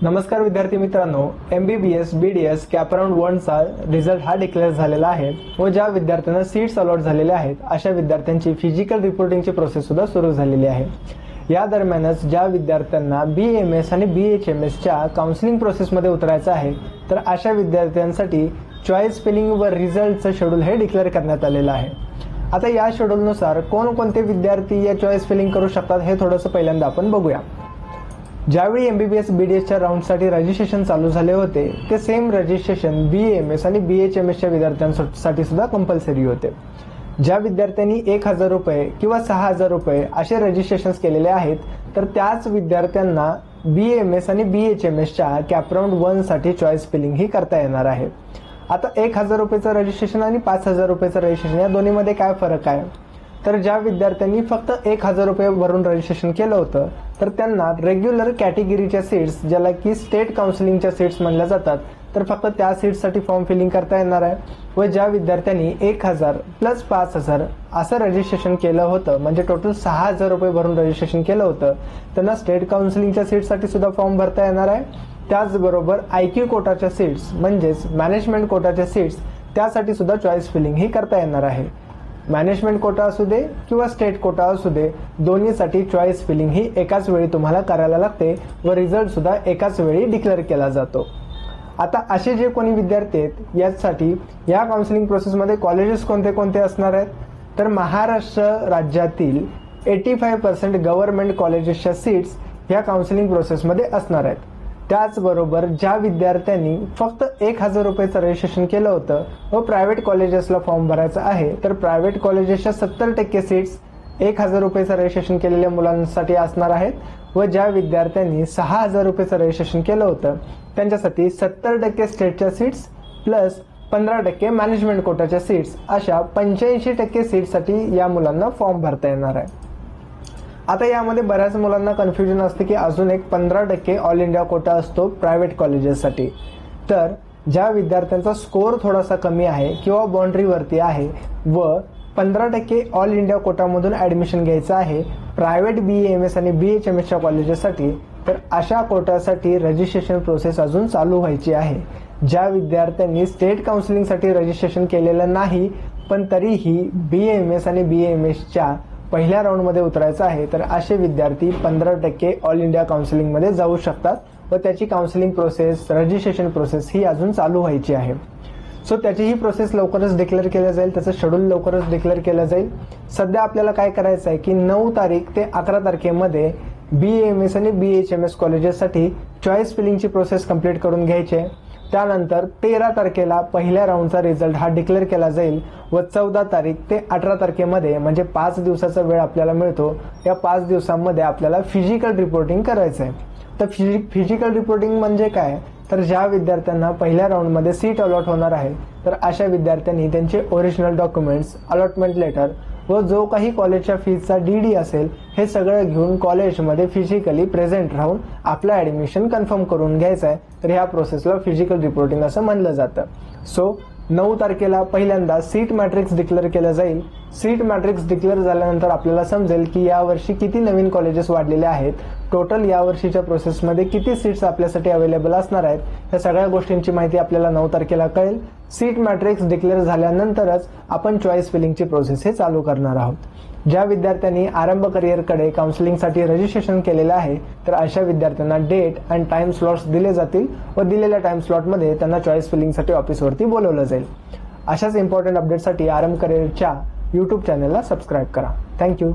नमस्कार विद्यार्थी मित्रांनो, MBBS BDS कॅपराउंड 1 चा रिझल्ट हा डिक्लेअर झालेला आहे व ज्या विद्यार्थ्यांना सीट्स अलॉट झालेल्या आहेत अशा विद्यार्थ्यांची फिजिकल रिपोर्टिंगची प्रोसेस सुद्धा सुरू झालेली आहे। या दरम्यानच ज्या विद्यार्थ्यांना BAMS आणि BHMS च्या काउन्सिलिंग प्रोसेसमध्ये उतरायचं आहे तर अशा विद्यार्थ्यांसाठी चॉईस फिलिंग व रिझल्टचं शेड्यूल हे डिक्लेअर करण्यात आलेलं आहे। आता या शेड्यूलनुसार कोणकोणते विद्यार्थी या चॉईस फिलिंग करू शकतात हे थोडंसं पहिल्यांदा आपण बघूया। ज्यावेळी MBBS BDS च्या राऊंडसाठी रजिस्ट्रेशन चालू झाले होते ते सेम रजिस्ट्रेशन BAMS आणि BHMS च्या विद्यार्थ्यांसाठी सुद्धा कंपल्सरी होते। ज्या विद्यार्थ्यांनी 1000 रुपये किंवा 6000 रुपये असे रजिस्ट्रेशन्स केलेले आहेत तर त्याच विद्यार्थ्यांना BAMS आणि BHMS च्या कॅपराउंड 1 साठी चॉईस फिलिंग ही करता येणार आहे। आता 1000 रुपयाचं रजिस्ट्रेशन आणि 5000 रुपयाचं रजिस्ट्रेशन या दोन्हीमध्ये काय फरक आहे तर ज्या विद्यार्थ्यांनी फक्त 1000 रुपये भरून रजिस्ट्रेशन केलं होतं तर त्यांना रेग्युलर कॅटेगरीच्या सीट्स ज्याला की स्टेट काउन्सिलिंगच्या सीट्स म्हणल्या जातात तर फक्त त्या सीट्ससाठी फॉर्म फिलिंग करता येणार आहे। व ज्या विद्यार्थ्यांनी 1000 प्लस 5000 असं रजिस्ट्रेशन केलं होतं म्हणजे टोटल 6000 रुपये भरून रजिस्ट्रेशन केलं होतं त्यांना स्टेट काउन्सिलिंगच्या सीट्ससाठी सुद्धा फॉर्म भरता येणार आहे। त्याचबरोबर IQ कोटाच्या सीट्स म्हणजेच मॅनेजमेंट कोटाच्या सीट्स त्यासाठी सुद्धा चॉईस फिलिंग ही करता येणार आहे। मॅनेजमेंट कोटा असू दे किंवा स्टेट कोटा असू दे दोन्हीसाठी चॉईस फिलिंग ही एकाच वेळी तुम्हाला करायला लागते व रिझल्ट सुद्धा एकाच वेळी डिक्लेअर केला जातो। आता असे जे कोणी विद्यार्थी आहेत यासाठी या काउन्सिलिंग प्रोसेसमध्ये कॉलेजेस कोणते कोणते असणार आहेत तर महाराष्ट्र राज्यातील 85% गव्हर्नमेंट कॉलेजेसच्या सीट्स या काउन्सिलिंग प्रोसेसमध्ये असणार आहेत। त्याचबरोबर ज्या विद्यार्थ्यांनी फक्त 1000 रुपयाचं रजिस्ट्रेशन केलं होतं व प्रायव्हेट कॉलेजेसला फॉर्म भरायचा आहे तर प्रायव्हेट कॉलेजेसच्या 70% सीट्स 1000 रुपयाचं रजिस्ट्रेशन केलेल्या मुलांसाठी असणार आहेत व ज्या विद्यार्थ्यांनी 6000 रुपयाचं रजिस्ट्रेशन केलं होतं त्यांच्यासाठी 70% स्टेटच्या सीट्स प्लस 15% मॅनेजमेंट कोटाच्या सीट्स अशा 85% सीट्ससाठी या मुलांना फॉर्म भरता येणार आहे। आता यामध्ये बऱ्याच मुलांना कन्फ्युजन असते की अजून एक 15% ऑल इंडिया कोटा असतो प्रायव्हेट कॉलेजेससाठी। तर ज्या विद्यार्थ्यांचा स्कोअर थोडासा कमी आहे किंवा बाउंड्रीवरती आहे व 15% ऑल इंडिया कोटामधून ॲडमिशन घ्यायचं आहे प्रायव्हेट BAMS आणि BHMSच्या कॉलेजेससाठी तर अशा कोटासाठी रजिस्ट्रेशन प्रोसेस अजून चालू व्हायची आहे। ज्या विद्यार्थ्यांनी स्टेट काउन्सिलिंगसाठी रजिस्ट्रेशन केलेलं नाही पण तरीही BAMS आणि BHMSच्या पहिल्या राऊंडमध्ये उतरायचं आहे तर असे विद्यार्थी 15% ऑल इंडिया काउन्सिलिंगमध्ये जाऊ शकतात व त्याची काउन्सिलिंग प्रोसेस रजिस्ट्रेशन प्रोसेस ही अजून चालू व्हायची आहे। सो त्याची ही प्रोसेस लवकरच डिक्लेअर केलं जाईल, त्याचं शेड्यूल लवकरच डिक्लेअर केलं जाईल। सध्या आपल्याला काय करायचं आहे की 9 तारीख ते 11 तारखेमध्ये BAMS आणि BHMS कॉलेजेससाठी चॉईस फिलिंगची प्रोसेस कंप्लीट करून घ्यायची आहे। त्यानंतर 13 तारखेला पहिल्या राऊंडचा रिझल्ट हा डिक्लेअर केला जाईल व 14 तारीख ते 18 तारखेमध्ये म्हणजे 5 दिवसाचा वेळ आपल्याला मिळतो। या 5 दिवसांमध्ये आपल्याला फिजिकल रिपोर्टिंग करायचं आहे। तर फिजिकल रिपोर्टिंग म्हणजे काय तर ज्या विद्यार्थ्यांना पहिल्या राऊंडमध्ये सीट अलॉट होणार आहे तर अशा विद्यार्थ्यांनी त्यांचे ओरिजिनल डॉक्युमेंट्स अलॉटमेंट लेटर व जो काही कॉलेजच्या फीजचा DD असेल हे सगळं घेऊन कॉलेजमध्ये फिजिकली प्रेझेंट राहून आपलं ॲडमिशन कन्फर्म करून घ्यायचं आहे। तर ह्या प्रोसेसला फिजिकल रिपोर्टिंग असं म्हणलं जातं। सो 9 तारखेला पहिल्यांदा सीट मॅट्रिक्स डिक्लेअर केलं जाईल। सीट मॅट्रिक्स डिक्लेअर झाल्यानंतर आपल्याला समजेल की यावर्षी किती नवीन कॉलेजेस वाढलेले आहेत, टोटल यावर्षीच्या प्रोसेसमध्ये किती सीट्स आपल्यासाठी अवेलेबल असणार आहेत, या सगळ्या गोष्टींची माहिती आपल्याला 9 तारखेला कळेल। सीट मॅट्रिक्स डिक्लेअर झाल्यानंतरच आपण चॉईस फिलिंगची प्रोसेस हे चालू करणार आहोत। ज्या विद्यार्थ्यांनी आरंभ करिअरकडे काउन्सिलिंगसाठी रजिस्ट्रेशन केलेलं आहे तर अशा विद्यार्थ्यांना डेट अँड टाइम स्लॉट्स दिले जातील व दिलेल्या टाइम स्लॉटमध्ये त्यांना चॉईस फिलिंगसाठी ऑफिसवरती बोलवलं जाईल। अशाच इम्पॉर्टंट अपडेटसाठी आरंभ करिअरच्या YouTube चॅनलला सबस्क्राईब करा। थँक्यू।